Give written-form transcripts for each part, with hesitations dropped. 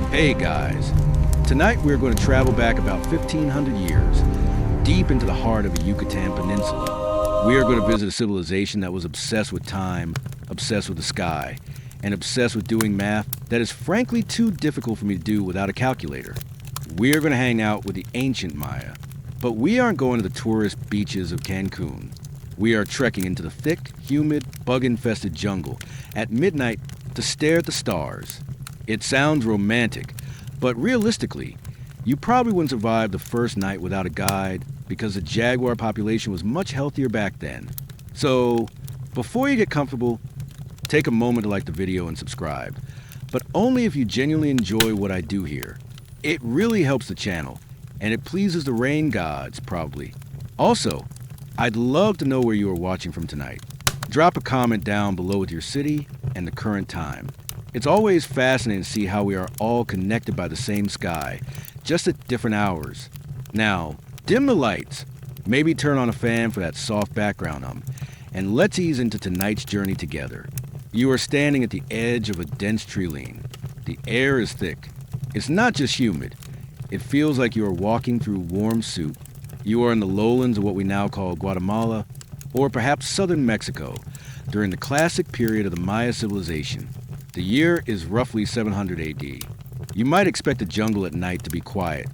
Hey guys, tonight we're going to travel back about 1,500 years, deep into the heart of the Yucatan Peninsula. We are going to visit a civilization that was obsessed with time, obsessed with the sky, and obsessed with doing math that is frankly too difficult for me to do without a calculator. We are going to hang out with the ancient Maya, but we aren't going to the tourist beaches of Cancun. We are trekking into the thick, humid, bug-infested jungle at midnight to stare at the stars. It sounds romantic, but realistically, you probably wouldn't survive the first night without a guide because the jaguar population was much healthier back then. So, before you get comfortable, take a moment to like the video and subscribe, but only if you genuinely enjoy what I do here. It really helps the channel, and it pleases the rain gods, probably. Also, I'd love to know where you are watching from tonight. Drop a comment down below with your city and the current time. It's always fascinating to see how we are all connected by the same sky, just at different hours. Now, dim the lights, maybe turn on a fan for that soft background hum, and let's ease into tonight's journey together. You are standing at the edge of a dense tree line. The air is thick. It's not just humid. It feels like you are walking through warm soup. You are in the lowlands of what we now call Guatemala, or perhaps southern Mexico, during the classic period of the Maya civilization. The year is roughly 700 AD. You might expect the jungle at night to be quiet,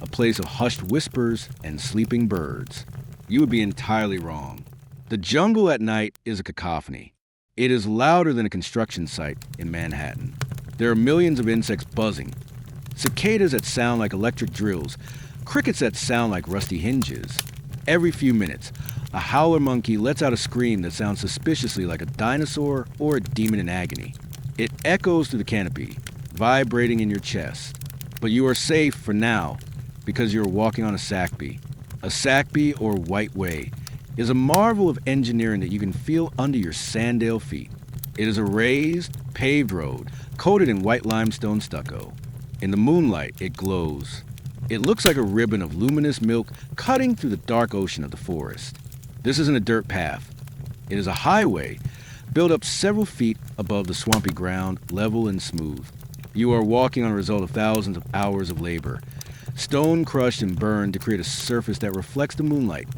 a place of hushed whispers and sleeping birds. You would be entirely wrong. The jungle at night is a cacophony. It is louder than a construction site in Manhattan. There are millions of insects buzzing, cicadas that sound like electric drills, crickets that sound like rusty hinges. Every few minutes, a howler monkey lets out a scream that sounds suspiciously like a dinosaur or a demon in agony. It echoes through the canopy, vibrating in your chest. But you are safe for now, because you are walking on a sakpi. A sakpi, or white way, is a marvel of engineering that you can feel under your sandale feet. It is a raised, paved road, coated in white limestone stucco. In the moonlight, it glows. It looks like a ribbon of luminous milk cutting through the dark ocean of the forest. This isn't a dirt path. It is a highway built up several feet above the swampy ground, level and smooth. You are walking on a result of thousands of hours of labor, stone crushed and burned to create a surface that reflects the moonlight,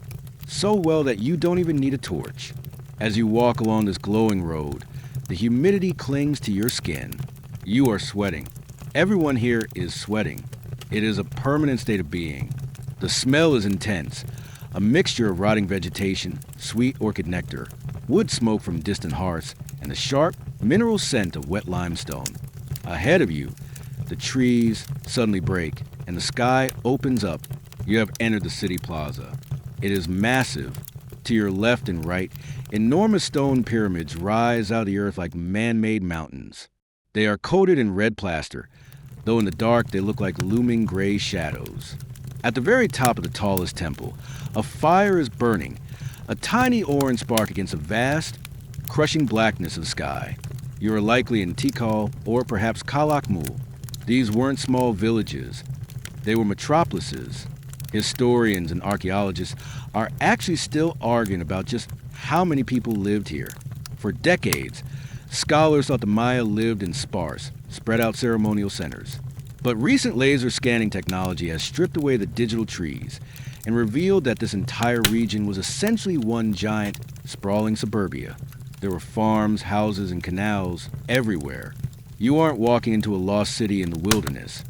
so well that you don't even need a torch. As you walk along this glowing road, the humidity clings to your skin. You are sweating. Everyone here is sweating. It is a permanent state of being. The smell is intense, a mixture of rotting vegetation, sweet orchid nectar, wood smoke from distant hearths, and the sharp, mineral scent of wet limestone. Ahead of you, the trees suddenly break, and the sky opens up. You have entered the city plaza. It is massive. To your left and right, enormous stone pyramids rise out of the earth like man-made mountains. They are coated in red plaster, though in the dark they look like looming gray shadows. At the very top of the tallest temple, a fire is burning, a tiny orange spark against the vast, crushing blackness of the sky. You are likely in Tikal or perhaps Calakmul. These weren't small villages. They were metropolises. Historians and archaeologists are actually still arguing about just how many people lived here. For decades, scholars thought the Maya lived in sparse, spread out ceremonial centers. But recent laser scanning technology has stripped away the digital trees and revealed that this entire region was essentially one giant, sprawling suburbia. There were farms, houses, and canals everywhere. You aren't walking into a lost city in the wilderness.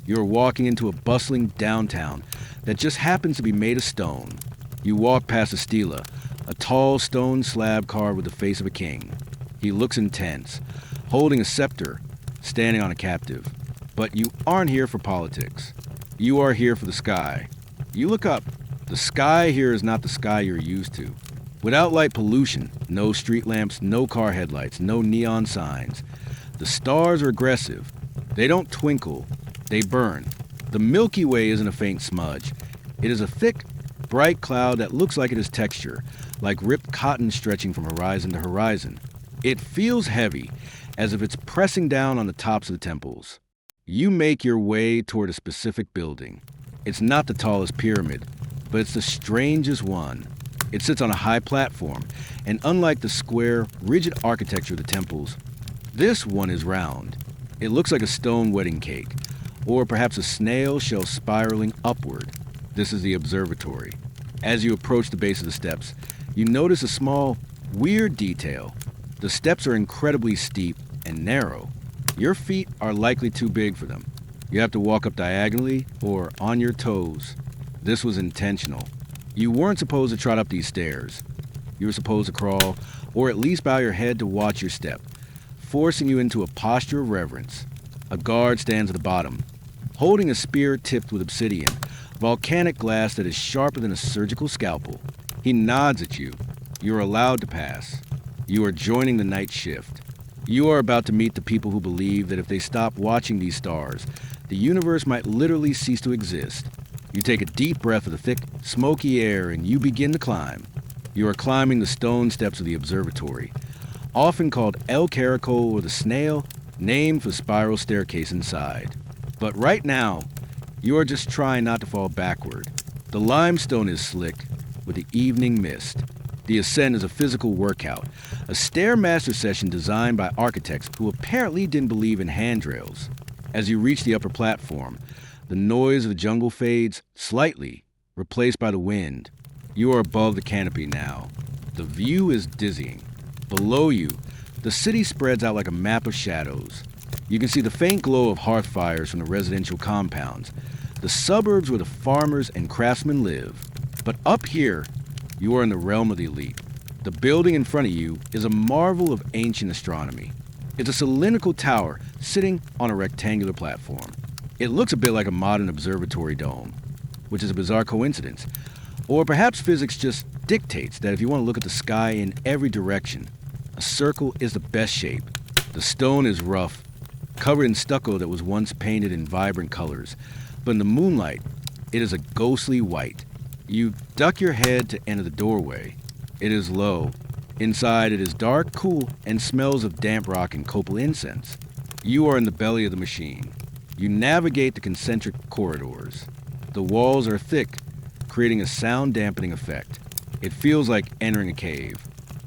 You are walking into a bustling downtown that just happens to be made of stone. You walk past a stela, a tall stone slab carved with the face of a king. He looks intense, holding a scepter, standing on a captive. But you aren't here for politics. You are here for the sky. You look up. The sky here is not the sky you're used to. Without light pollution, no street lamps, no car headlights, no neon signs. The stars are aggressive. They don't twinkle, they burn. The Milky Way isn't a faint smudge. It is a thick, bright cloud that looks like it is texture, like ripped cotton stretching from horizon to horizon. It feels heavy, as if it's pressing down on the tops of the temples. You make your way toward a specific building. It's not the tallest pyramid, but it's the strangest one. It sits on a high platform, and unlike the square, rigid architecture of the temples, this one is round. It looks like a stone wedding cake, or perhaps a snail shell spiraling upward. This is the observatory. As you approach the base of the steps, you notice a small, weird detail. The steps are incredibly steep and narrow. Your feet are likely too big for them. You have to walk up diagonally or on your toes. This was intentional. You weren't supposed to trot up these stairs. You were supposed to crawl, or at least bow your head to watch your step, forcing you into a posture of reverence. A guard stands at the bottom, holding a spear tipped with obsidian, volcanic glass that is sharper than a surgical scalpel. He nods at you. You are allowed to pass. You are joining the night shift. You are about to meet the people who believe that if they stop watching these stars, the universe might literally cease to exist. You take a deep breath of the thick, smoky air and you begin to climb. You are climbing the stone steps of the observatory, often called El Caracol or the Snail, named for the spiral staircase inside. But right now, you are just trying not to fall backward. The limestone is slick with the evening mist. The ascent is a physical workout, a stairmaster session designed by architects who apparently didn't believe in handrails. As you reach the upper platform, the noise of the jungle fades slightly, replaced by the wind. You are above the canopy now. The view is dizzying. Below you, the city spreads out like a map of shadows. You can see the faint glow of hearth fires from the residential compounds, the suburbs where the farmers and craftsmen live. But up here, you are in the realm of the elite. The building in front of you is a marvel of ancient astronomy. It's a cylindrical tower sitting on a rectangular platform. It looks a bit like a modern observatory dome, which is a bizarre coincidence. Or perhaps physics just dictates that if you want to look at the sky in every direction, a circle is the best shape. The stone is rough, covered in stucco that was once painted in vibrant colors, but in the moonlight, it is a ghostly white. You duck your head to enter the doorway. It is low. Inside, it is dark, cool, and smells of damp rock and copal incense. You are in the belly of the machine. You navigate the concentric corridors. The walls are thick, creating a sound-dampening effect. It feels like entering a cave.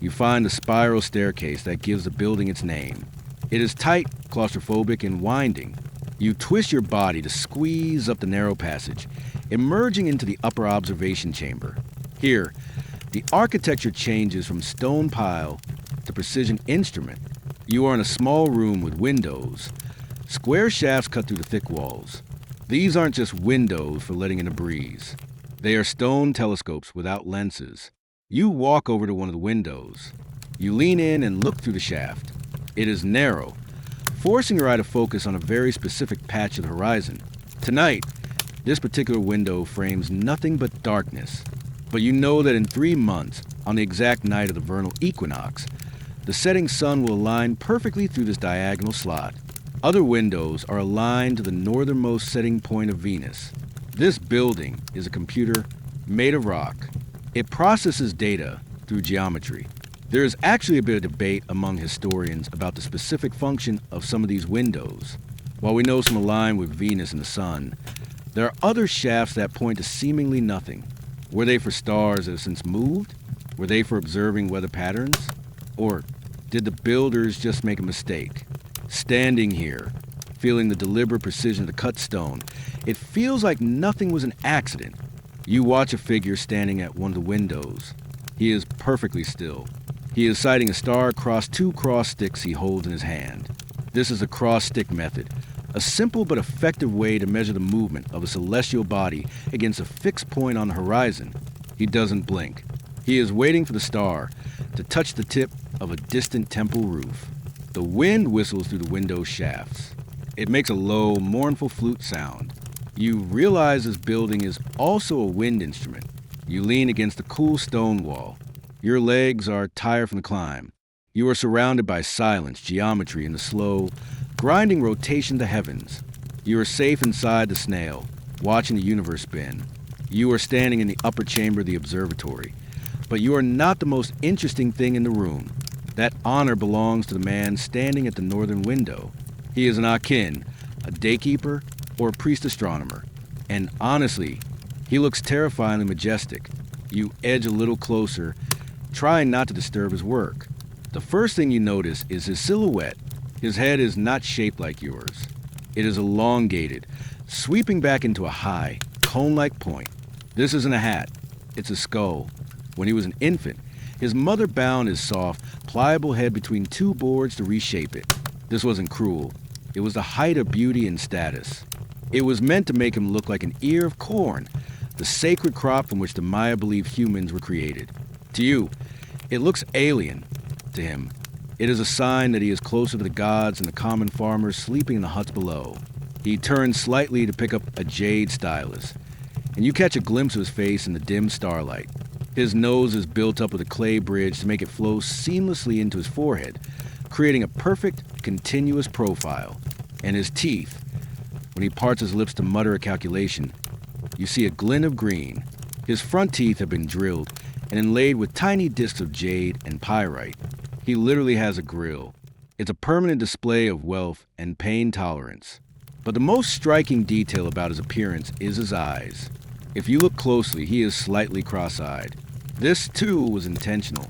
You find the spiral staircase that gives the building its name. It is tight, claustrophobic, and winding. You twist your body to squeeze up the narrow passage, emerging into the upper observation chamber. Here, the architecture changes from stone pile to precision instrument. You are in a small room with windows. Square shafts cut through the thick walls. These aren't just windows for letting in a breeze. They are stone telescopes without lenses. You walk over to one of the windows. You lean in and look through the shaft. It is narrow, forcing your eye to focus on a very specific patch of the horizon. Tonight, this particular window frames nothing but darkness. But you know that in 3 months, on the exact night of the vernal equinox, the setting sun will align perfectly through this diagonal slot. Other windows are aligned to the northernmost setting point of Venus. This building is a computer made of rock. It processes data through geometry. There is actually a bit of debate among historians about the specific function of some of these windows. While we know some align with Venus and the sun, there are other shafts that point to seemingly nothing. Were they for stars that have since moved? Were they for observing weather patterns? Or did the builders just make a mistake? Standing here, feeling the deliberate precision of the cut stone, it feels like nothing was an accident. You watch a figure standing at one of the windows. He is perfectly still. He is sighting a star across 2 cross sticks he holds in his hand. This is the cross stick method, a simple but effective way to measure the movement of a celestial body against a fixed point on the horizon. He doesn't blink. He is waiting for the star to touch the tip of a distant temple roof. The wind whistles through the window shafts. It makes a low, mournful flute sound. You realize this building is also a wind instrument. You lean against the cool stone wall. Your legs are tired from the climb. You are surrounded by silence, geometry, and the slow, grinding rotation of the heavens. You are safe inside the snail, watching the universe spin. You are standing in the upper chamber of the observatory. But you are not the most interesting thing in the room. That honor belongs to the man standing at the northern window. He is an Akin, a daykeeper, or a priest astronomer. And honestly, he looks terrifyingly majestic. You edge a little closer, trying not to disturb his work. The first thing you notice is his silhouette, His head is not shaped like yours. It is elongated, sweeping back into a high, cone-like point. This isn't a hat. It's a skull. When he was an infant, his mother bound his soft, pliable head between two boards to reshape it. This wasn't cruel. It was the height of beauty and status. It was meant to make him look like an ear of corn, the sacred crop from which the Maya believed humans were created. To you, it looks alien. To him, it is a sign that he is closer to the gods than the common farmers sleeping in the huts below. He turns slightly to pick up a jade stylus, and you catch a glimpse of his face in the dim starlight. His nose is built up with a clay bridge to make it flow seamlessly into his forehead, creating a perfect, continuous profile. And his teeth, when he parts his lips to mutter a calculation, you see a glint of green. His front teeth have been drilled and inlaid with tiny discs of jade and pyrite. He literally has a grill. It's a permanent display of wealth and pain tolerance. But the most striking detail about his appearance is his eyes. If you look closely, he is slightly cross-eyed. This, too, was intentional.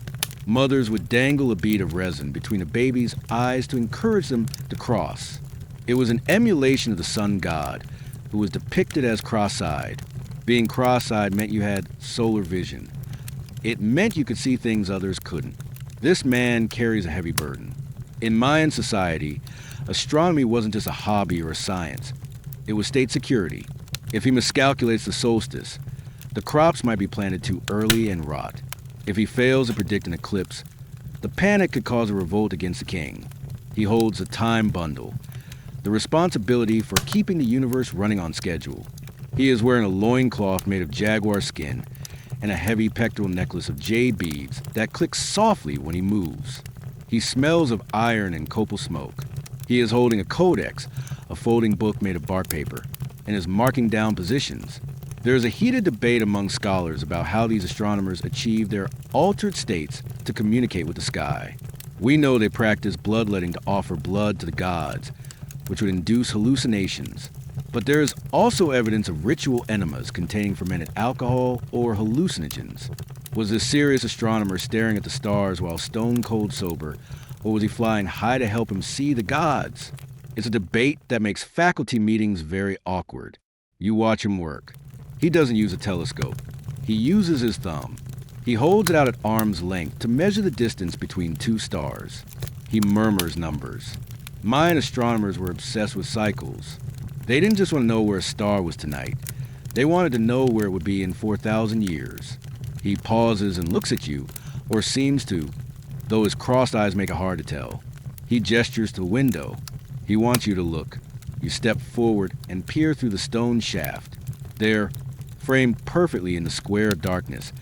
Mothers would dangle a bead of resin between a baby's eyes to encourage them to cross. It was an emulation of the sun god, who was depicted as cross-eyed. Being cross-eyed meant you had solar vision. It meant you could see things others couldn't. This man carries a heavy burden. In Mayan society, astronomy wasn't just a hobby or a science. It was state security. If he miscalculates the solstice, the crops might be planted too early and rot. If he fails to predict an eclipse, the panic could cause a revolt against the king. He holds a time bundle, the responsibility for keeping the universe running on schedule. He is wearing a loincloth made of jaguar skin and a heavy pectoral necklace of jade beads that click softly when he moves. He smells of iron and copal smoke. He is holding a codex, a folding book made of bark paper, and is marking down positions. There is a heated debate among scholars about how these astronomers achieve their altered states to communicate with the sky. We know they practice bloodletting to offer blood to the gods, which would induce hallucinations. But there is also evidence of ritual enemas containing fermented alcohol or hallucinogens. Was this serious astronomer staring at the stars while stone cold sober, or was he flying high to help him see the gods? It's a debate that makes faculty meetings very awkward. You watch him work. He doesn't use a telescope. He uses his thumb. He holds it out at arm's length to measure the distance between two stars. He murmurs numbers. Mayan astronomers were obsessed with cycles. They didn't just want to know where a star was tonight. They wanted to know where it would be in 4,000 years. He pauses and looks at you, or seems to, though his crossed eyes make it hard to tell. He gestures to a window. He wants you to look. You step forward and peer through the stone shaft. There, framed perfectly in the square of darkness,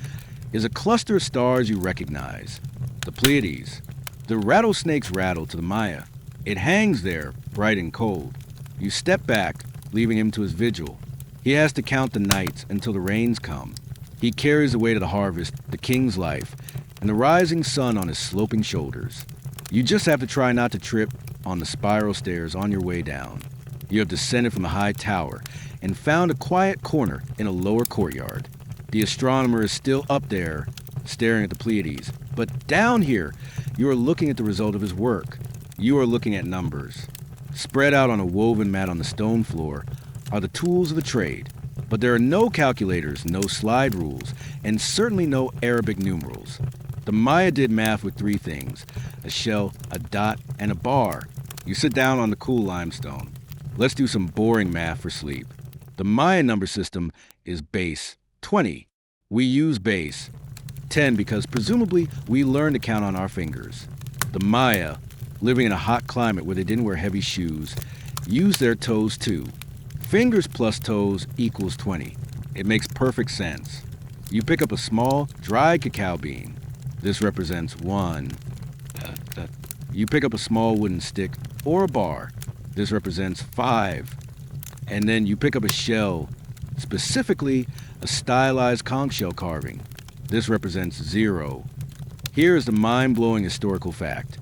is a cluster of stars you recognize. The Pleiades. The rattlesnake's rattle to the Maya. It hangs there, bright and cold. You step back, leaving him to his vigil. He has to count the nights until the rains come. He carries the weight of the harvest, the king's life, and the rising sun on his sloping shoulders. You just have to try not to trip on the spiral stairs on your way down. You have descended from the high tower and found a quiet corner in a lower courtyard. The astronomer is still up there, staring at the Pleiades, but down here, you are looking at the result of his work. You are looking at numbers. Spread out on a woven mat on the stone floor are the tools of the trade, but there are no calculators, no slide rules, and certainly no Arabic numerals. The Maya did math with three things: a shell, a dot, and a bar. You sit down on the cool limestone. Let's do some boring math for sleep. The Maya number system is base 20. We use base 10 because presumably we learned to count on our fingers. The Maya, living in a hot climate where they didn't wear heavy shoes, use their toes too. Fingers plus toes equals 20. It makes perfect sense. You pick up a small, dried cacao bean. This represents 1. You pick up a small wooden stick or a bar. This represents 5. And then you pick up a shell, specifically a stylized conch shell carving. This represents 0. Here is the mind-blowing historical fact.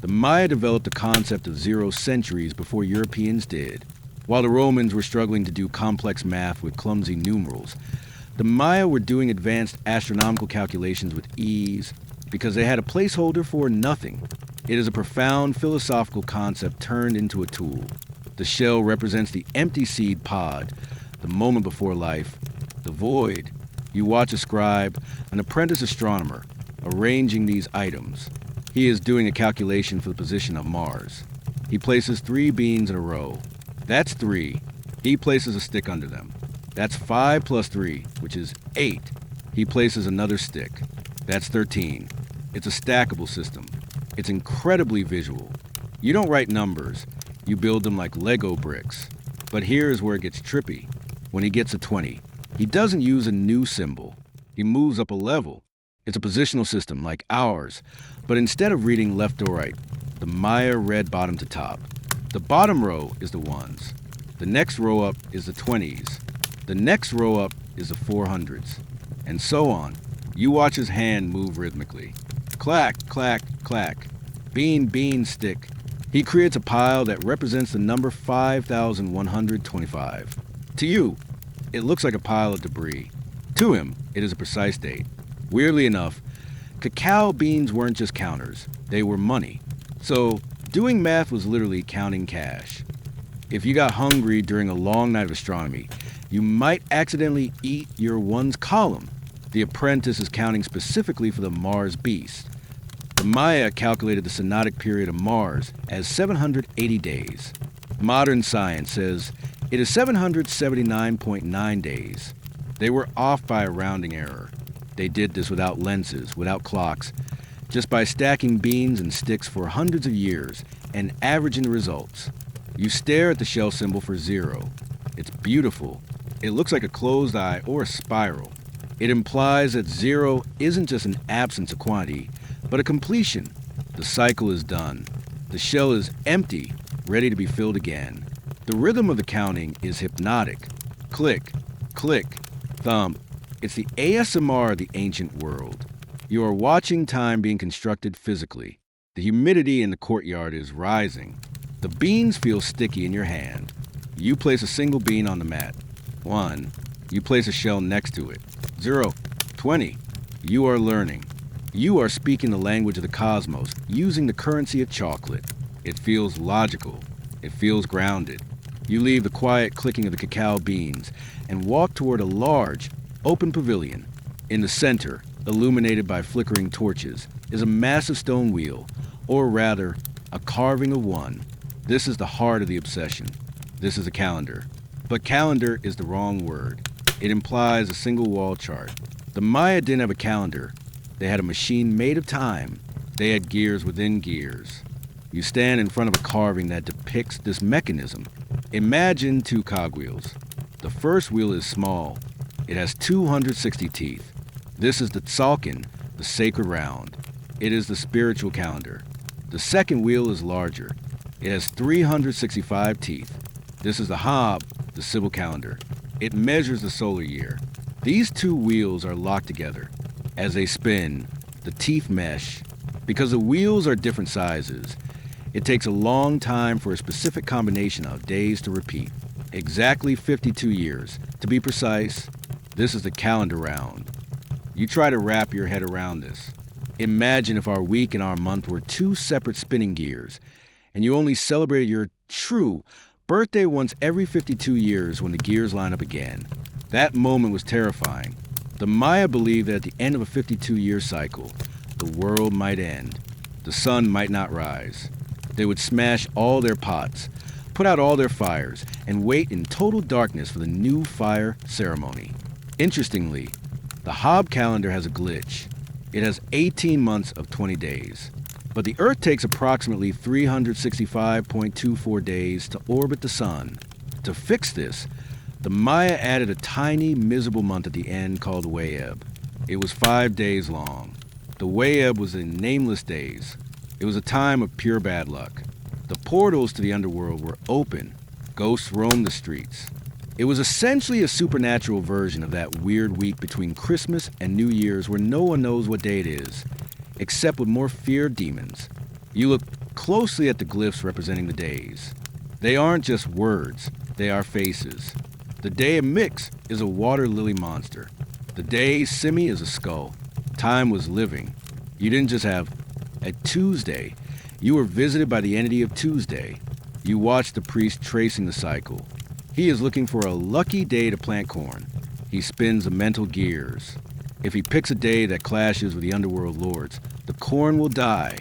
The Maya developed the concept of 0 centuries before Europeans did. While the Romans were struggling to do complex math with clumsy numerals, the Maya were doing advanced astronomical calculations with ease because they had a placeholder for nothing. It is a profound philosophical concept turned into a tool. The shell represents the empty seed pod, the moment before life, the void. You watch a scribe, an apprentice astronomer, arranging these items. He is doing a calculation for the position of Mars. He places 3 beans in a row. That's 3. He places a stick under them. That's 5 plus 3, which is 8. He places another stick. That's 13. It's a stackable system. It's incredibly visual. You don't write numbers. You build them like Lego bricks. But here's where it gets trippy. When he gets a 20, he doesn't use a new symbol. He moves up a level. It's a positional system like ours, but instead of reading left to right, the Maya read bottom to top. The bottom row is the ones. The next row up is the 20s. The next row up is the 400s. And so on. You watch his hand move rhythmically. Clack, clack, clack. Bean, bean, stick. He creates a pile that represents the number 5,125. To you, it looks like a pile of debris. To him, it is a precise date. Weirdly enough, cacao beans weren't just counters, they were money. So, doing math was literally counting cash. If you got hungry during a long night of astronomy, you might accidentally eat your ones column. The apprentice is counting specifically for the Mars beast. The Maya calculated the synodic period of Mars as 780 days. Modern science says it is 779.9 days. They were off by a rounding error. They did this without lenses, without clocks, just by stacking beans and sticks for hundreds of years and averaging the results. You stare at the shell symbol for 0. It's beautiful. It looks like a closed eye or a spiral. It implies that 0 isn't just an absence of quantity, but a completion. The cycle is done. The shell is empty, ready to be filled again. The rhythm of the counting is hypnotic. Click, click, thump. It's the ASMR of the ancient world. You are watching time being constructed physically. The humidity in the courtyard is rising. The beans feel sticky in your hand. You place a single bean on the mat. 1. You place a shell next to it. 0. 20. You are learning. You are speaking the language of the cosmos, using the currency of chocolate. It feels logical. It feels grounded. You leave the quiet clicking of the cacao beans and walk toward a large, open pavilion. In the center, illuminated by flickering torches, is a massive stone wheel, or rather, a carving of one. This is the heart of the obsession. This is a calendar. But calendar is the wrong word. It implies a single wall chart. The Maya didn't have a calendar. They had a machine made of time. They had gears within gears. You stand in front of a carving that depicts this mechanism. Imagine 2 cogwheels. The first wheel is small. It has 260 teeth. This is the tzalkin, the sacred round. It is the spiritual calendar. The second wheel is larger. It has 365 teeth. This is the hob, the civil calendar. It measures the solar year. These 2 wheels are locked together. As they spin, the teeth mesh. Because the wheels are different sizes, it takes a long time for a specific combination of days to repeat. Exactly 52 years. To be precise, this is the calendar round. You try to wrap your head around this. Imagine if our week and our month were 2 separate spinning gears, and you only celebrated your true birthday once every 52 years when the gears line up again. That moment was terrifying. The Maya believed that at the end of a 52-year cycle, the world might end. The sun might not rise. They would smash all their pots, put out all their fires, and wait in total darkness for the new fire ceremony. Interestingly, the Hob calendar has a glitch. It has 18 months of 20 days. But the Earth takes approximately 365.24 days to orbit the sun. To fix this, the Maya added a tiny, miserable month at the end called Wayeb. It was 5 days long. The Wayeb was in nameless days. It was a time of pure bad luck. The portals to the underworld were open. Ghosts roamed the streets. It was essentially a supernatural version of that weird week between Christmas and New Year's where no one knows what day it is, except with more feared demons. You look closely at the glyphs representing the days. They aren't just words, they are faces. The day of Mix is a water lily monster. The day Simi is a skull. Time was living. You didn't just have a Tuesday, You are visited by the entity of Tuesday. You watch the priest tracing the cycle. He is looking for a lucky day to plant corn. He spins the mental gears. If he picks a day that clashes with the underworld lords, the corn will die.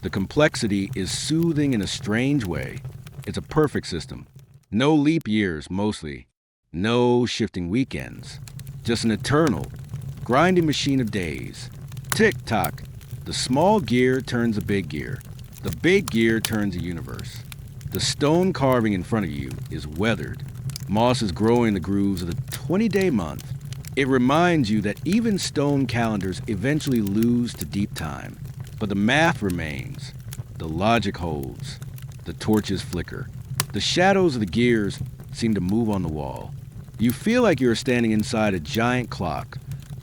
The complexity is soothing in a strange way. It's a perfect system. No leap years, mostly. No shifting weekends. Just an eternal, grinding machine of days. Tick-tock. The small gear turns the big gear. The big gear turns the universe. The stone carving in front of you is weathered. Moss is growing in the grooves of the 20-day month. It reminds you that even stone calendars eventually lose to deep time. But the math remains. The logic holds. The torches flicker. The shadows of the gears seem to move on the wall. You feel like you're standing inside a giant clock,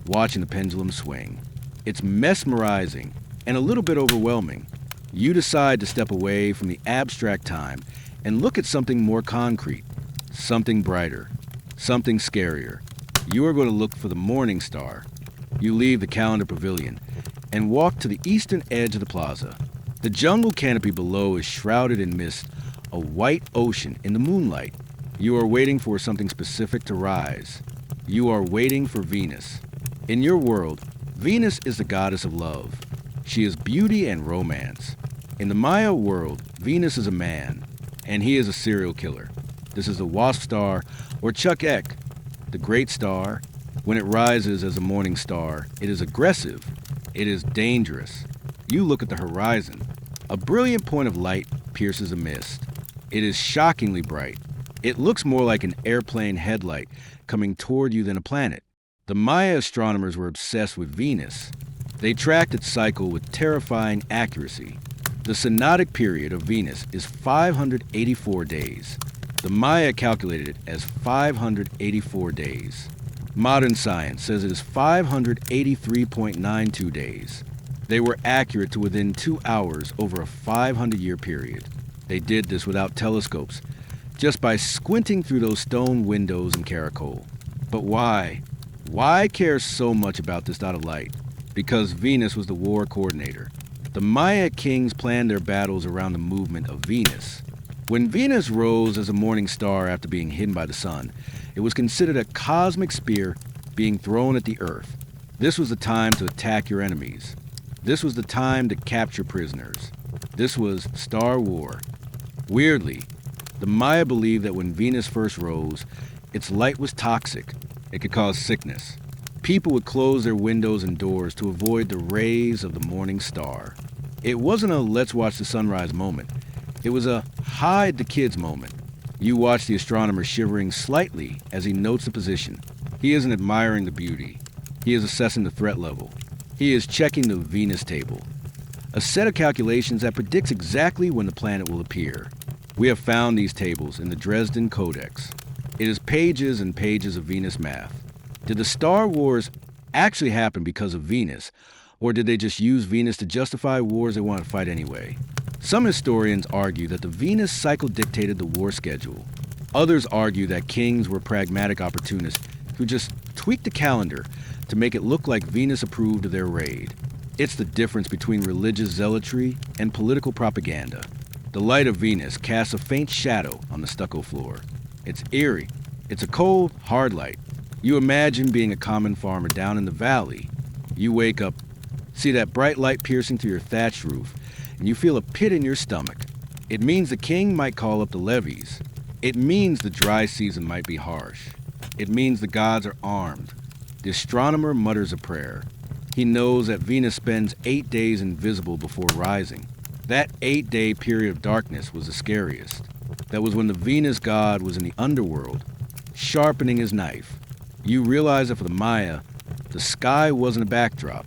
watching the pendulum swing. It's mesmerizing and a little bit overwhelming. You decide to step away from the abstract time and look at something more concrete, something brighter, something scarier. You are going to look for the morning star. You leave the calendar pavilion and walk to the eastern edge of the plaza. The jungle canopy below is shrouded in mist, a white ocean in the moonlight. You are waiting for something specific to rise. You are waiting for Venus. In your world, Venus is the goddess of love. She is beauty and romance. In the Maya world, Venus is a man, and he is a serial killer. This is the Wasp Star, or Chuck Eck, the great star. When it rises as a morning star, it is aggressive. It is dangerous. You look at the horizon. A brilliant point of light pierces a mist. It is shockingly bright. It looks more like an airplane headlight coming toward you than a planet. The Maya astronomers were obsessed with Venus. They tracked its cycle with terrifying accuracy. The synodic period of Venus is 584 days. The Maya calculated it as 584 days. Modern science says it is 583.92 days. They were accurate to within 2 hours over a 500-year period. They did this without telescopes, just by squinting through those stone windows in Caracol. But why? Why care so much about this dot of light? Because Venus was the war coordinator. The Maya kings planned their battles around the movement of Venus. When Venus rose as a morning star after being hidden by the sun, it was considered a cosmic spear being thrown at the earth. This was the time to attack your enemies. This was the time to capture prisoners. This was Star War. Weirdly, the Maya believed that when Venus first rose, its light was toxic. It could cause sickness. People would close their windows and doors to avoid the rays of the morning star. It wasn't a let's watch the sunrise moment. It was a hide the kids moment. You watch the astronomer shivering slightly as he notes the position. He isn't admiring the beauty. He is assessing the threat level. He is checking the Venus table, a set of calculations that predicts exactly when the planet will appear. We have found these tables in the Dresden Codex. It is pages and pages of Venus math. Did the Star Wars actually happen because of Venus, or did they just use Venus to justify wars they wanted to fight anyway? Some historians argue that the Venus cycle dictated the war schedule. Others argue that kings were pragmatic opportunists who just tweaked the calendar to make it look like Venus approved of their raid. It's the difference between religious zealotry and political propaganda. The light of Venus casts a faint shadow on the stucco floor. It's eerie. It's a cold, hard light. You imagine being a common farmer down in the valley. You wake up, see that bright light piercing through your thatched roof, and you feel a pit in your stomach. It means the king might call up the levies. It means the dry season might be harsh. It means the gods are armed. The astronomer mutters a prayer. He knows that Venus spends 8 days invisible before rising. That 8-day period of darkness was the scariest. That was when the Venus god was in the underworld, sharpening his knife. You realize that for the Maya, the sky wasn't a backdrop.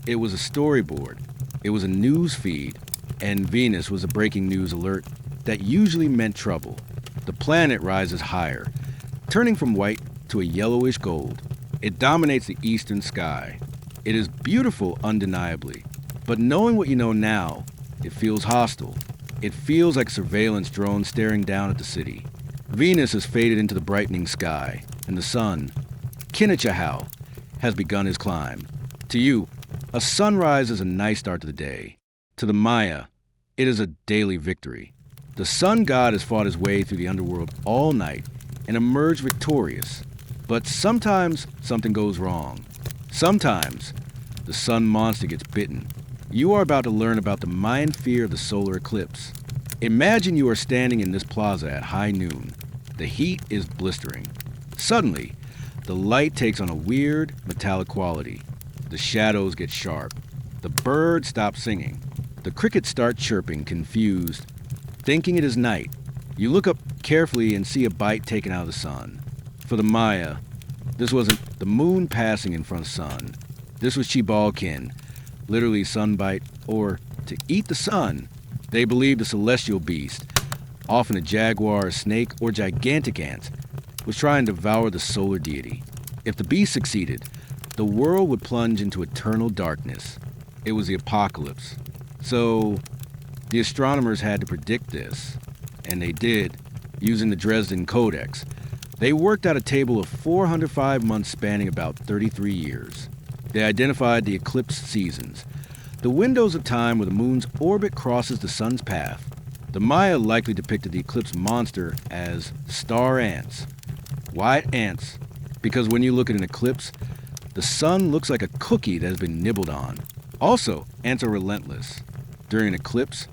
It was a storyboard. It was a news feed. And Venus was a breaking news alert that usually meant trouble. The planet rises higher, turning from white to a yellowish gold. It dominates the eastern sky. It is beautiful undeniably, but knowing what you know now, it feels hostile. It feels like surveillance drones staring down at the city. Venus has faded into the brightening sky, and the sun, Kinnichahau, has begun his climb. To you, a sunrise is a nice start to the day. To the Maya, It is a daily victory. The sun god has fought his way through the underworld all night and emerged victorious. But sometimes something goes wrong. Sometimes the sun monster gets bitten. You are about to learn about the Mayan fear of the solar eclipse. Imagine you are standing in this plaza at high noon. The heat is blistering. Suddenly, the light takes on a weird, metallic quality. The shadows get sharp. The birds stop singing. The crickets start chirping, confused, thinking it is night. You look up carefully and see a bite taken out of the sun. For the Maya, this wasn't the moon passing in front of the sun. This was Chibalkin, literally sunbite, or to eat the sun. They believed a celestial beast, often a jaguar, a snake, or gigantic ant, was trying to devour the solar deity. If the beast succeeded, the world would plunge into eternal darkness. It was the apocalypse. So, the astronomers had to predict this, and they did, using the Dresden Codex. They worked out a table of 405 months spanning about 33 years. They identified the eclipse seasons, the windows of time where the moon's orbit crosses the sun's path. The Maya likely depicted the eclipse monster as star ants. Why ants? Because when you look at an eclipse, the sun looks like a cookie that has been nibbled on. Also, ants are relentless. During an eclipse,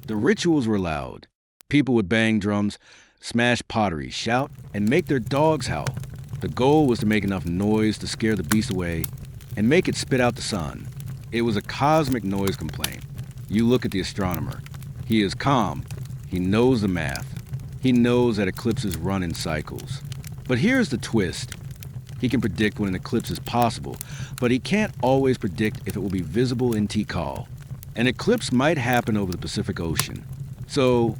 the rituals were loud. People would bang drums, smash pottery, shout, and make their dogs howl. The goal was to make enough noise to scare the beast away and make it spit out the sun. It was a cosmic noise complaint. You look at the astronomer. He is calm. He knows the math. He knows that eclipses run in cycles. But here's the twist. He can predict when an eclipse is possible, but he can't always predict if it will be visible in Tikal. An eclipse might happen over the Pacific Ocean. So,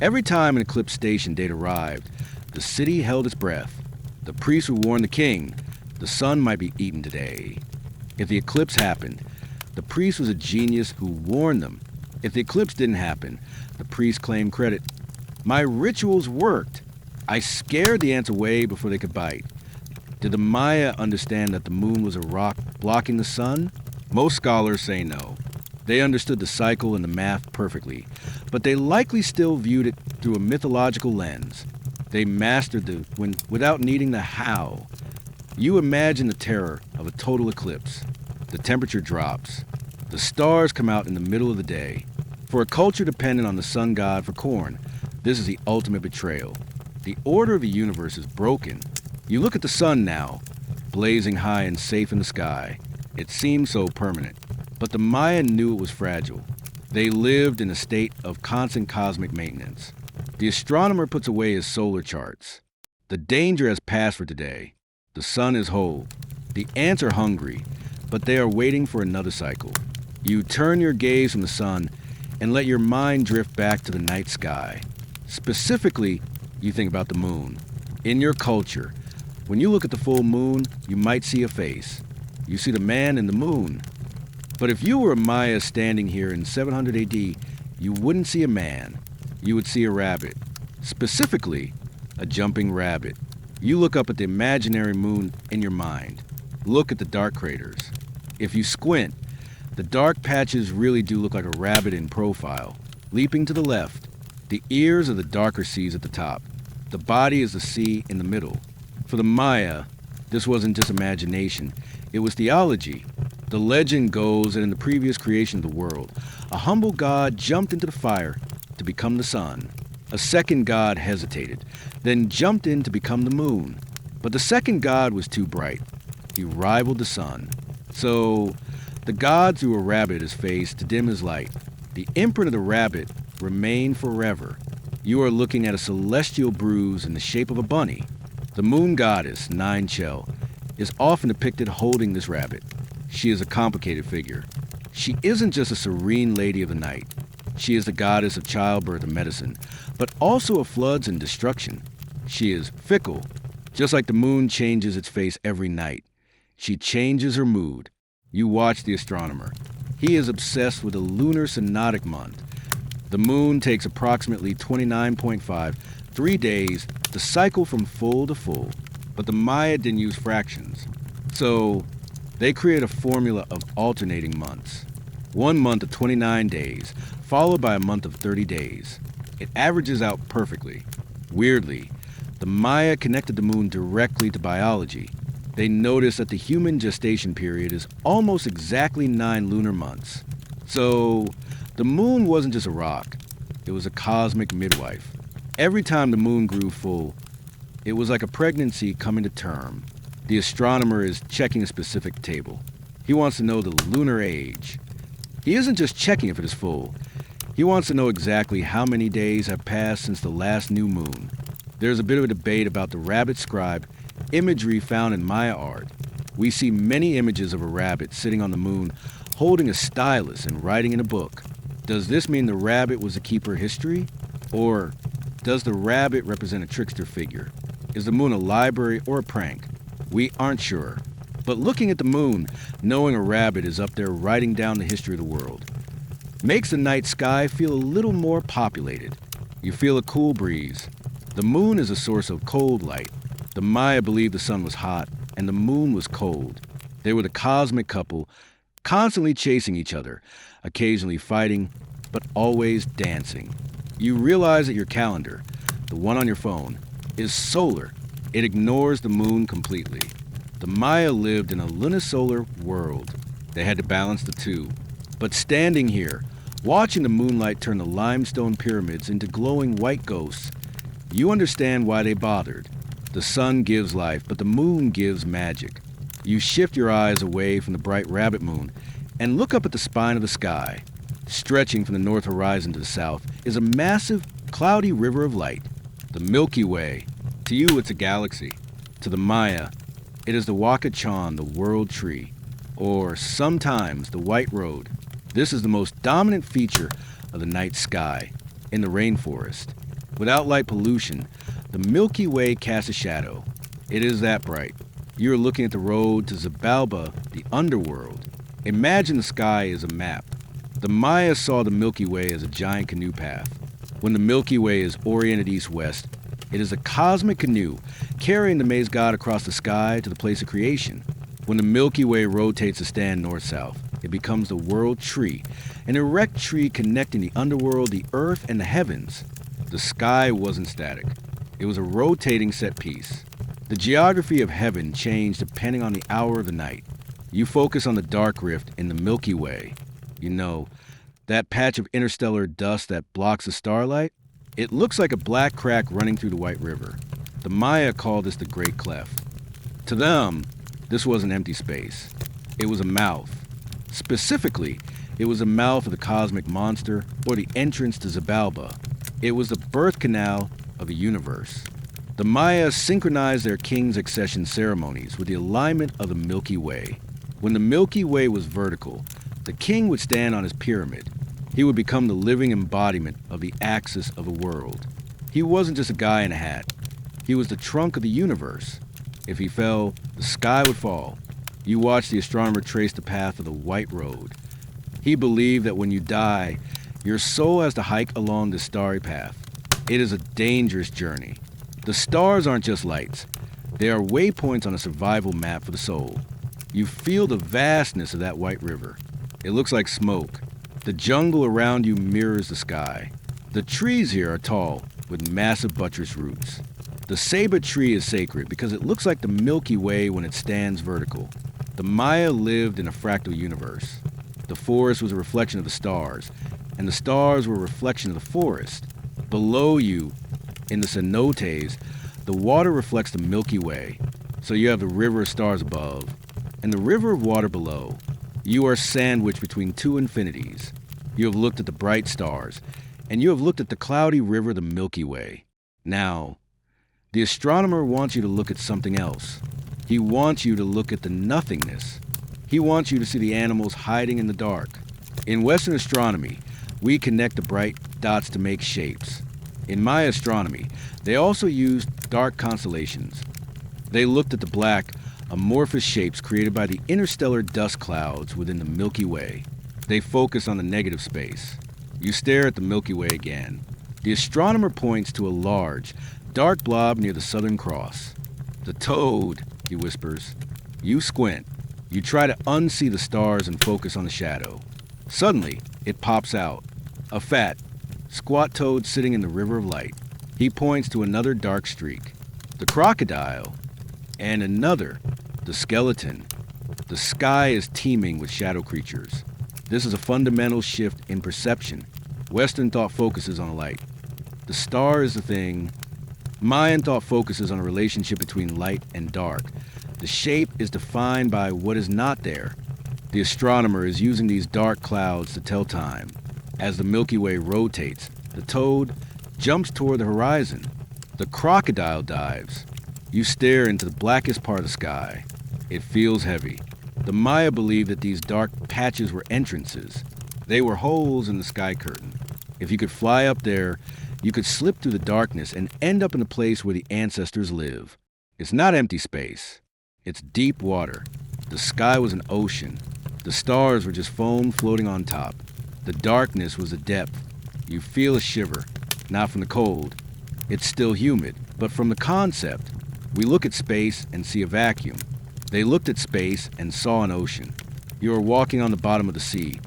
every time an eclipse station date arrived, the city held its breath. The priest would warn the king, the sun might be eaten today. If the eclipse happened, the priest was a genius who warned them. If the eclipse didn't happen, the priest claimed credit. My rituals worked. I scared the ants away before they could bite. Did the Maya understand that the moon was a rock blocking the sun? Most scholars say no. They understood the cycle and the math perfectly, but they likely still viewed it through a mythological lens. They mastered the when without needing the how. You imagine the terror of a total eclipse. The temperature drops. The stars come out in the middle of the day. For a culture dependent on the sun god for corn, this is the ultimate betrayal. The order of the universe is broken. You look at the sun now, blazing high and safe in the sky. It seems so permanent. But the Maya knew it was fragile. They lived in a state of constant cosmic maintenance. The astronomer puts away his solar charts. The danger has passed for today. The sun is whole. The ants are hungry, but they are waiting for another cycle. You turn your gaze from the sun and let your mind drift back to the night sky. Specifically, you think about the moon. In your culture, when you look at the full moon, you might see a face. You see the man in the moon. But if you were a Maya standing here in 700 AD, you wouldn't see a man. You would see a rabbit. Specifically, a jumping rabbit. You look up at the imaginary moon in your mind. Look at the dark craters. If you squint, the dark patches really do look like a rabbit in profile, leaping to the left. The ears are the darker seas at the top. The body is the sea in the middle. For the Maya, this wasn't just imagination, it was theology. The legend goes that in the previous creation of the world, a humble god jumped into the fire to become the sun. A second god hesitated, then jumped in to become the moon. But the second god was too bright. He rivaled the sun. So, the god threw a rabbit at his face to dim his light. The imprint of the rabbit remained forever. You are looking at a celestial bruise in the shape of a bunny. The moon goddess, Nine Shell, is often depicted holding this rabbit. She is a complicated figure. She isn't just a serene lady of the night. She is the goddess of childbirth and medicine, but also of floods and destruction. She is fickle, just like the moon changes its face every night. She changes her mood. You watch the astronomer. He is obsessed with the lunar synodic month. The moon takes approximately 29.5, 3 days, to cycle from full to full. But the Maya didn't use fractions. So, they create a formula of alternating months. 1 month of 29 days, followed by a month of 30 days. It averages out perfectly. Weirdly, the Maya connected the moon directly to biology. They noticed that the human gestation period is almost exactly 9 lunar months. So, the moon wasn't just a rock, it was a cosmic midwife. Every time the moon grew full, it was like a pregnancy coming to term. The astronomer is checking a specific table. He wants to know the lunar age. He isn't just checking if it is full. He wants to know exactly how many days have passed since the last new moon. There's a bit of a debate about the rabbit scribe imagery found in Maya art. We see many images of a rabbit sitting on the moon, holding a stylus and writing in a book. Does this mean the rabbit was a keeper of history? Or does the rabbit represent a trickster figure? Is the moon a library or a prank? We aren't sure. But looking at the moon, knowing a rabbit is up there writing down the history of the world, makes the night sky feel a little more populated. You feel a cool breeze. The moon is a source of cold light. The Maya believed the sun was hot and the moon was cold. They were the cosmic couple, constantly chasing each other, occasionally fighting, but always dancing. You realize that your calendar, the one on your phone, is solar. It ignores the moon completely. The Maya lived in a lunisolar world. They had to balance the two. But standing here, watching the moonlight turn the limestone pyramids into glowing white ghosts, you understand why they bothered. The sun gives life, but the moon gives magic. You shift your eyes away from the bright rabbit moon and look up at the spine of the sky. Stretching from the north horizon to the south is a massive, cloudy river of light, the Milky Way. To you, it's a galaxy. To the Maya, it is the Wakachan, the world tree, or sometimes the white road. This is the most dominant feature of the night sky in the rainforest. Without light pollution, the Milky Way casts a shadow. It is that bright. You are looking at the road to Xibalba, the underworld. Imagine the sky as a map. The Maya saw the Milky Way as a giant canoe path. When the Milky Way is oriented east-west, it is a cosmic canoe carrying the maize god across the sky to the place of creation. When the Milky Way rotates to stand north-south, it becomes the world tree, an erect tree connecting the underworld, the earth, and the heavens. The sky wasn't static. It was a rotating set piece. The geography of heaven changed depending on the hour of the night. You focus on the dark rift in the Milky Way. You know, that patch of interstellar dust that blocks the starlight? It looks like a black crack running through the White River. The Maya called this the Great Cleft. To them, this was an empty space. It was a mouth. Specifically, it was a mouth of the cosmic monster or the entrance to Xibalba. It was the birth canal of the universe. The Maya synchronized their king's accession ceremonies with the alignment of the Milky Way. When the Milky Way was vertical, the king would stand on his pyramid. He would become the living embodiment of the axis of the world. He wasn't just a guy in a hat. He was the trunk of the universe. If he fell, the sky would fall. You watch the astronomer trace the path of the white road. He believed that when you die, your soul has to hike along this starry path. It is a dangerous journey. The stars aren't just lights. They are waypoints on a survival map for the soul. You feel the vastness of that white river. It looks like smoke. The jungle around you mirrors the sky. The trees here are tall, with massive buttress roots. The ceiba tree is sacred because it looks like the Milky Way when it stands vertical. The Maya lived in a fractal universe. The forest was a reflection of the stars, and the stars were a reflection of the forest. Below you, in the cenotes, the water reflects the Milky Way, so you have the river of stars above, and the river of water below. You are sandwiched between two infinities. You have looked at the bright stars, and you have looked at the cloudy river, the Milky Way. Now, the astronomer wants you to look at something else. He wants you to look at the nothingness. He wants you to see the animals hiding in the dark. In Western astronomy, we connect the bright dots to make shapes. In Maya astronomy, they also used dark constellations. They looked at the black, amorphous shapes created by the interstellar dust clouds within the Milky Way. They focus on the negative space. You stare at the Milky Way again. The astronomer points to a large, dark blob near the Southern Cross. The toad, he whispers. You squint. You try to unsee the stars and focus on the shadow. Suddenly, it pops out. A fat, squat toad sitting in the river of light. He points to another dark streak. The crocodile. And another. The skeleton. The sky is teeming with shadow creatures. This is a fundamental shift in perception. Western thought focuses on light. The star is the thing. Mayan thought focuses on a relationship between light and dark. The shape is defined by what is not there. The astronomer is using these dark clouds to tell time. As the Milky Way rotates, the toad jumps toward the horizon. The crocodile dives. You stare into the blackest part of the sky. It feels heavy. The Maya believed that these dark patches were entrances. They were holes in the sky curtain. If you could fly up there, you could slip through the darkness and end up in the place where the ancestors live. It's not empty space. It's deep water. The sky was an ocean. The stars were just foam floating on top. The darkness was a depth. You feel a shiver, not from the cold. It's still humid, but from the concept. We look at space and see a vacuum. They looked at space and saw an ocean. You are walking on the bottom of the sea,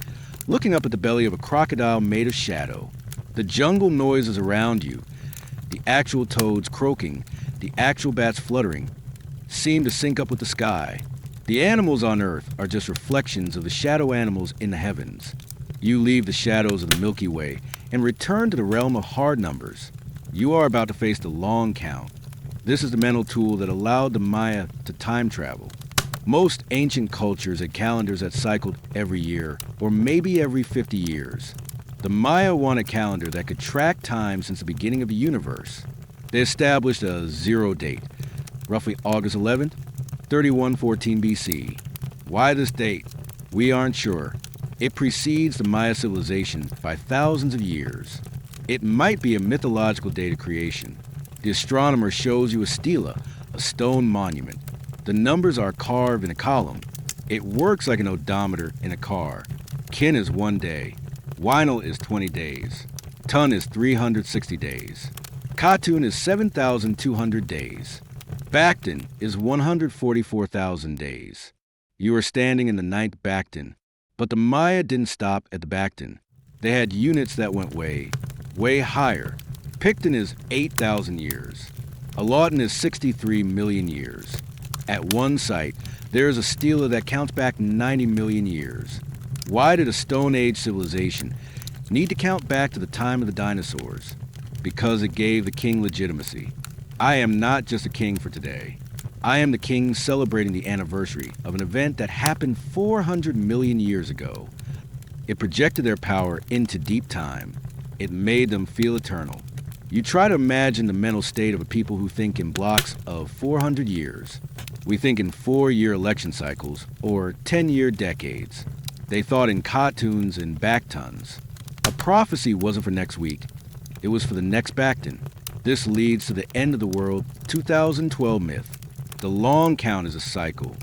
looking up at the belly of a crocodile made of shadow. The jungle noises around you, the actual toads croaking, the actual bats fluttering, seem to sync up with the sky. The animals on Earth are just reflections of the shadow animals in the heavens. You leave the shadows of the Milky Way and return to the realm of hard numbers. You are about to face the long count. This is the mental tool that allowed the Maya to time travel. Most ancient cultures had calendars that cycled every year, or maybe every 50 years. The Maya wanted a calendar that could track time since the beginning of the universe. They established a zero date, roughly August 11th, 3114 BC. Why this date? We aren't sure. It precedes the Maya civilization by thousands of years. It might be a mythological date of creation. The astronomer shows you a stela, a stone monument. The numbers are carved in a column. It works like an odometer in a car. Kin is 1 day. Winal is 20 days. Ton is 360 days. Khatun is 7,200 days. Bacton is 144,000 days. You are standing in the 9th Bacton. But the Maya didn't stop at the Bacton. They had units that went way higher. Picton is 8,000 years. Alaughton is 63 million years. At one site, there is a stela that counts back 90 million years. Why did a Stone Age civilization need to count back to the time of the dinosaurs? Because it gave the king legitimacy. I am not just a king for today. I am the king celebrating the anniversary of an event that happened 400 million years ago. It projected their power into deep time. It made them feel eternal. You try to imagine the mental state of a people who think in blocks of 400 years. We think in 4-year election cycles or 10-year decades. They thought in Khatuns and Bactons. A prophecy wasn't for next week. It was for the next Bacton. This leads to the end of the world 2012 myth. The long count is a cycle.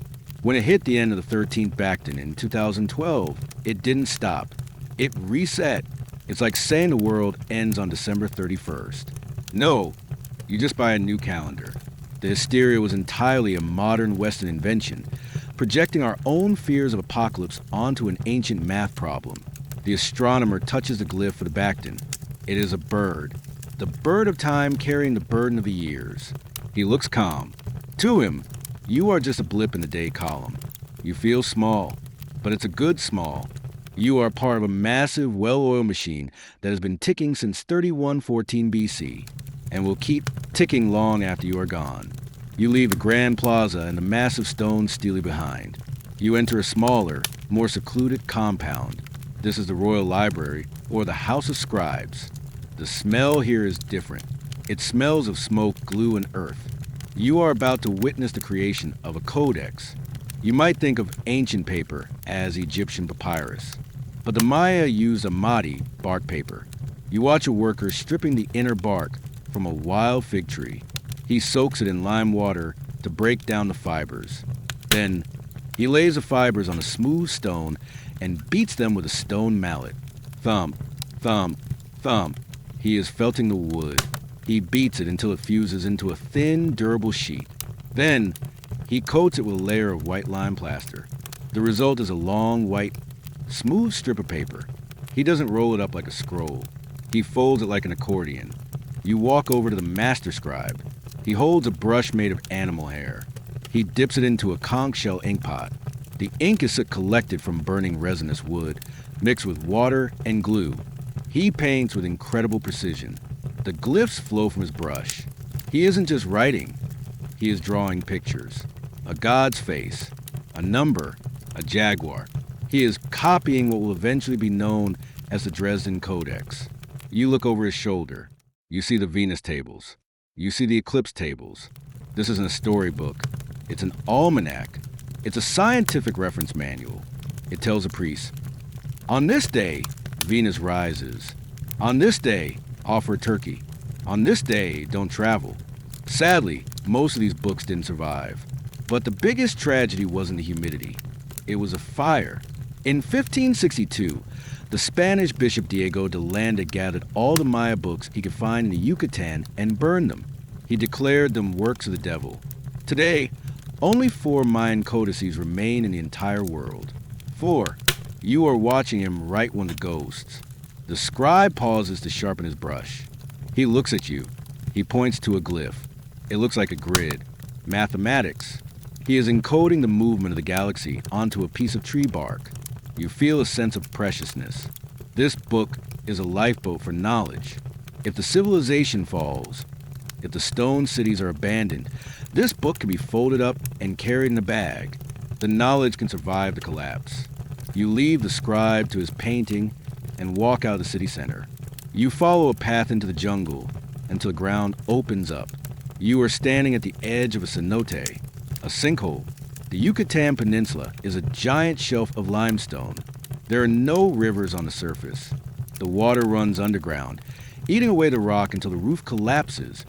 When it hit the end of the 13th Bacton in 2012, it didn't stop. It reset. It's like saying the world ends on December 31st. No, you just buy a new calendar. The hysteria was entirely a modern Western invention, projecting our own fears of apocalypse onto an ancient math problem. The astronomer touches the glyph for the Bacton. It is a bird. The bird of time carrying the burden of the years. He looks calm. To him, you are just a blip in the day column. You feel small, but it's a good small. You are part of a massive, well-oiled machine that has been ticking since 3114 BC and will keep ticking long after you are gone. You leave the Grand Plaza and the massive stone stele behind. You enter a smaller, more secluded compound. This is the Royal Library or the House of Scribes. The smell here is different. It smells of smoke, glue, and earth. You are about to witness the creation of a codex. You might think of ancient paper as Egyptian papyrus, but the Maya used a madi, bark paper. You watch a worker stripping the inner bark from a wild fig tree. He soaks it in lime water to break down the fibers. Then, he lays the fibers on a smooth stone and beats them with a stone mallet. Thump, thump, thump. He is felting the wood. He beats it until it fuses into a thin, durable sheet. Then, he coats it with a layer of white lime plaster. The result is a long, white Smooth strip of paper. He doesn't roll it up like a scroll. He folds it like an accordion. You walk over to the master scribe. He holds a brush made of animal hair. He dips it into a conch shell ink pot. The ink is collected from burning resinous wood, mixed with water and glue. He paints with incredible precision. The glyphs flow from his brush. He isn't just writing. He is drawing pictures. A god's face, a number, a jaguar. He is copying what will eventually be known as the Dresden Codex. You look over his shoulder. You see the Venus tables. You see the eclipse tables. This isn't a storybook. It's an almanac. It's a scientific reference manual. It tells a priest, on this day, Venus rises. On this day, offer turkey. On this day, don't travel. Sadly, most of these books didn't survive. But the biggest tragedy wasn't the humidity. It was a fire. In 1562, the Spanish Bishop Diego de Landa gathered all the Maya books he could find in the Yucatan and burned them. He declared them works of the devil. Today, only 4 Mayan codices remain in the entire world. 4. You are watching him write one of the ghosts. The scribe pauses to sharpen his brush. He looks at you. He points to a glyph. It looks like a grid. Mathematics. He is encoding the movement of the galaxy onto a piece of tree bark. You feel a sense of preciousness. This book is a lifeboat for knowledge. If the civilization falls, if the stone cities are abandoned, this book can be folded up and carried in a bag. The knowledge can survive the collapse. You leave the scribe to his painting and walk out of the city center. You follow a path into the jungle until the ground opens up. You are standing at the edge of a cenote, a sinkhole. The Yucatan Peninsula is a giant shelf of limestone. There are no rivers on the surface. The water runs underground, eating away the rock until the roof collapses,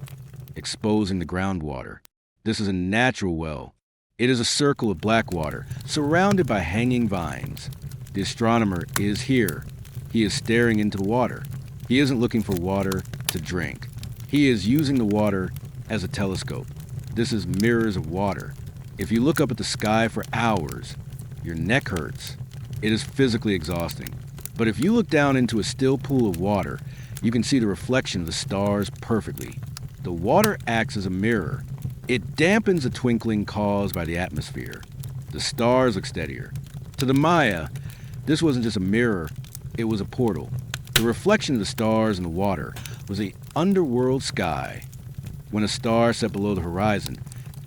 exposing the groundwater. This is a natural well. It is a circle of black water, surrounded by hanging vines. The astronomer is here. He is staring into the water. He isn't looking for water to drink. He is using the water as a telescope. This is mirrors of water. If you look up at the sky for hours, your neck hurts. It is physically exhausting. But if you look down into a still pool of water, you can see the reflection of the stars perfectly. The water acts as a mirror. It dampens the twinkling caused by the atmosphere. The stars look steadier. To the Maya, this wasn't just a mirror, it was a portal. The reflection of the stars in the water was the underworld sky. When a star set below the horizon,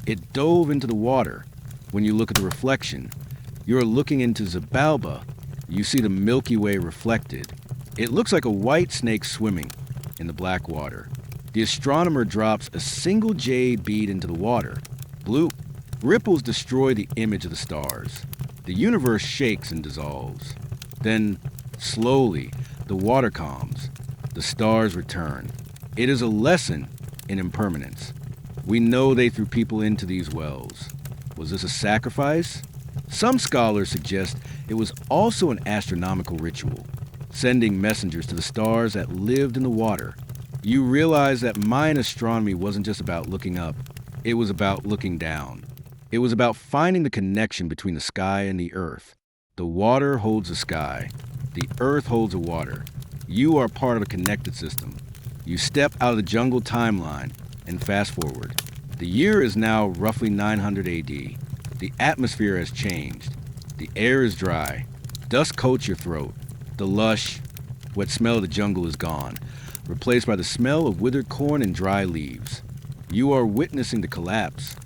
it dove into the water. When you look at the reflection, you are looking into Xibalba. You see the Milky Way reflected. It looks like a white snake swimming in the black water. The astronomer drops a single jade bead into the water. Bloop. Ripples destroy the image of the stars. The universe shakes and dissolves. Then, slowly, the water calms. The stars return. It is a lesson in impermanence. We know they threw people into these wells. Was this a sacrifice? Some scholars suggest it was also an astronomical ritual, sending messengers to the stars that lived in the water. You realize that Mayan astronomy wasn't just about looking up. It was about looking down. It was about finding the connection between the sky and the earth. The water holds the sky. The earth holds the water. You are part of a connected system. You step out of the jungle timeline and fast forward. The year is now roughly 900 AD. The atmosphere has changed. The air is dry. Dust coats your throat. The lush, wet smell of the jungle is gone, replaced by the smell of withered corn and dry leaves. You are witnessing the collapse.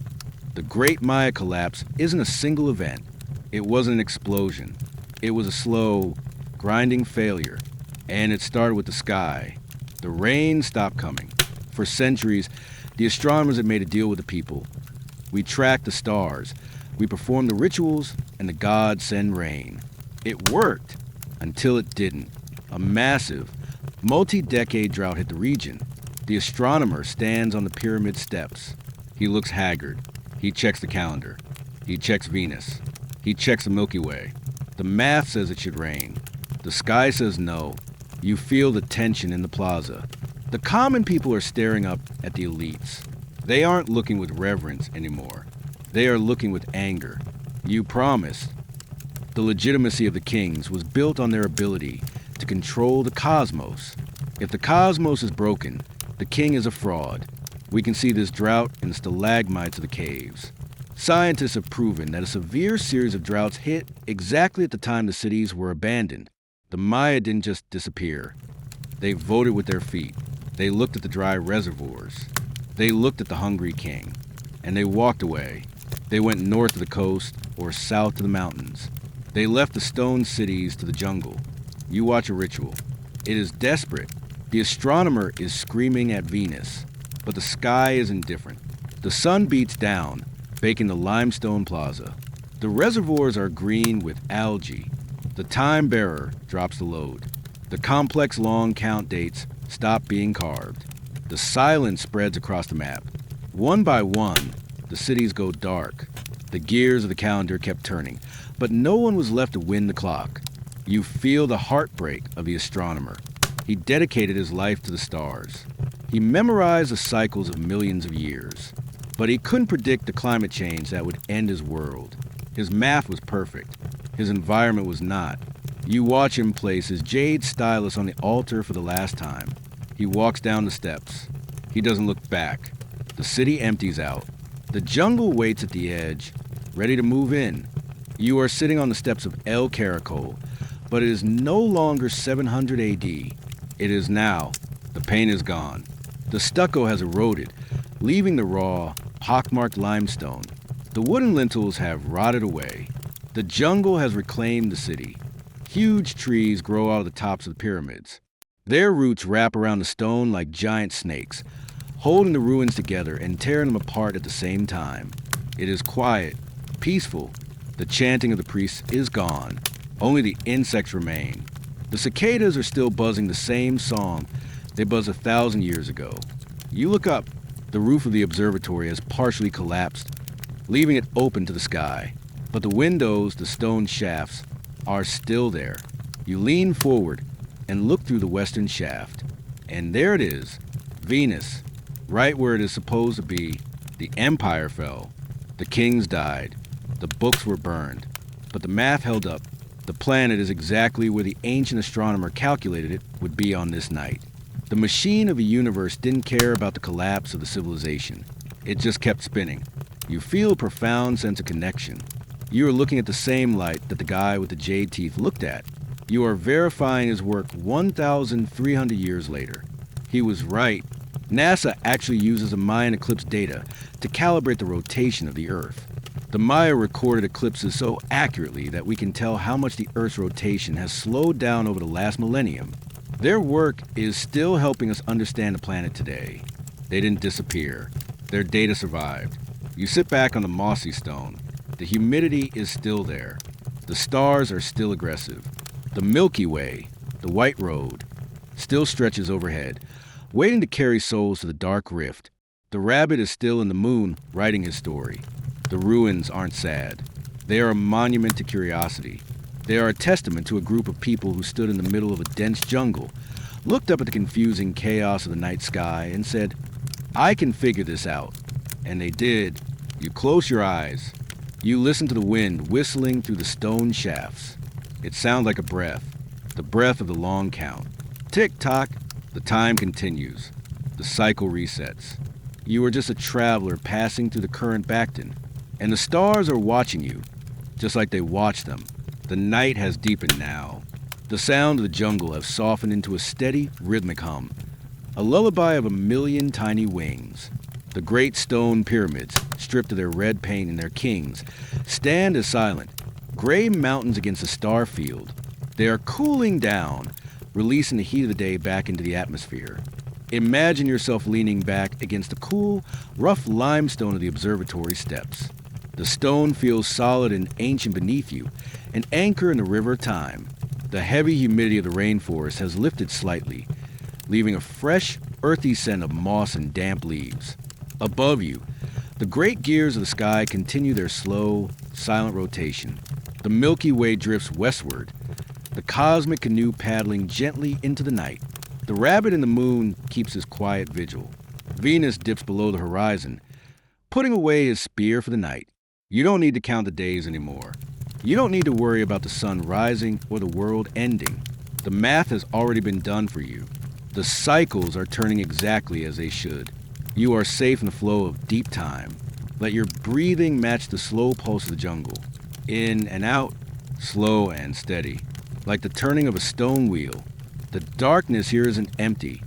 The Great Maya Collapse isn't a single event. It wasn't an explosion. It was a slow, grinding failure. And it started with the sky. The rain stopped coming. For centuries, the astronomers had made a deal with the people. We track the stars. We perform the rituals, and the gods send rain. It worked until it didn't. A massive, multi-decade drought hit the region. The astronomer stands on the pyramid steps. He looks haggard. He checks the calendar. He checks Venus. He checks the Milky Way. The math says it should rain. The sky says no. You feel the tension in the plaza. The common people are staring up at the elites. They aren't looking with reverence anymore. They are looking with anger. You promised. The legitimacy of the kings was built on their ability to control the cosmos. If the cosmos is broken, the king is a fraud. We can see this drought in the stalagmites of the caves. Scientists have proven that a severe series of droughts hit exactly at the time the cities were abandoned. The Maya didn't just disappear. They voted with their feet. They looked at the dry reservoirs. They looked at the hungry king. And they walked away. They went north of the coast or south to the mountains. They left the stone cities to the jungle. You watch a ritual. It is desperate. The astronomer is screaming at Venus, but the sky is indifferent. The sun beats down, baking the limestone plaza. The reservoirs are green with algae. The time bearer drops the load. The complex long count dates stop being carved. The silence spreads across the map. One by one, the cities go dark. The gears of the calendar kept turning, but no one was left to win the clock. You feel the heartbreak of the astronomer. He dedicated his life to the stars. He memorized the cycles of millions of years, but he couldn't predict the climate change that would end his world. His math was perfect. His environment was not. You watch him place his jade stylus on the altar for the last time. He walks down the steps. He doesn't look back. The city empties out. The jungle waits at the edge, ready to move in. You are sitting on the steps of El Caracol, but it is no longer 700 AD. It is now. The paint is gone. The stucco has eroded, leaving the raw, pockmarked limestone. The wooden lintels have rotted away. The jungle has reclaimed the city. Huge trees grow out of the tops of the pyramids. Their roots wrap around the stone like giant snakes, holding the ruins together and tearing them apart at the same time. It is quiet, peaceful. The chanting of the priests is gone. Only the insects remain. The cicadas are still buzzing the same song they buzzed 1,000 years ago. You look up. The roof of the observatory has partially collapsed, leaving it open to the sky. But the windows, the stone shafts, are still there. You lean forward and look through the western shaft. And there it is, Venus, right where it is supposed to be. The empire fell. The kings died. The books were burned. But the math held up. The planet is exactly where the ancient astronomer calculated it would be on this night. The machine of the universe didn't care about the collapse of the civilization. It just kept spinning. You feel a profound sense of connection. You are looking at the same light that the guy with the jade teeth looked at. You are verifying his work 1,300 years later. He was right. NASA actually uses a Mayan eclipse data to calibrate the rotation of the Earth. The Maya recorded eclipses so accurately that we can tell how much the Earth's rotation has slowed down over the last millennium. Their work is still helping us understand the planet today. They didn't disappear. Their data survived. You sit back on the mossy stone. The humidity is still there. The stars are still aggressive. The Milky Way, the White Road, still stretches overhead, waiting to carry souls to the dark rift. The rabbit is still in the moon, writing his story. The ruins aren't sad. They are a monument to curiosity. They are a testament to a group of people who stood in the middle of a dense jungle, looked up at the confusing chaos of the night sky, and said, "I can figure this out." And they did. You close your eyes. You listen to the wind whistling through the stone shafts. It sounds like a breath, the breath of the long count. Tick-tock, the time continues. The cycle resets. You are just a traveler passing through the current Bacton, and the stars are watching you, just like they watch them. The night has deepened now. The sound of the jungle has softened into a steady, rhythmic hum, a lullaby of 1,000,000 tiny wings. The great stone pyramids, stripped of their red paint and their kings, stand as silent, gray mountains against a star field. They are cooling down, releasing the heat of the day back into the atmosphere. Imagine yourself leaning back against the cool, rough limestone of the observatory steps. The stone feels solid and ancient beneath you, an anchor in the river of time. The heavy humidity of the rainforest has lifted slightly, leaving a fresh, earthy scent of moss and damp leaves. Above you, the great gears of the sky continue their slow, silent rotation. The Milky Way drifts westward, the cosmic canoe paddling gently into the night. The rabbit in the moon keeps his quiet vigil. Venus dips below the horizon, putting away his spear for the night. You don't need to count the days anymore. You don't need to worry about the sun rising or the world ending. The math has already been done for you. The cycles are turning exactly as they should. You are safe in the flow of deep time. Let your breathing match the slow pulse of the jungle. In and out, slow and steady, like the turning of a stone wheel. The darkness here isn't empty.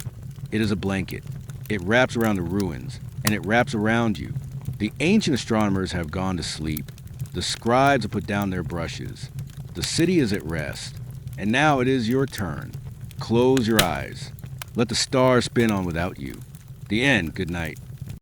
It is a blanket. It wraps around the ruins, and it wraps around you. The ancient astronomers have gone to sleep. The scribes have put down their brushes. The city is at rest. And now it is your turn. Close your eyes. Let the stars spin on without you. The end. Good night.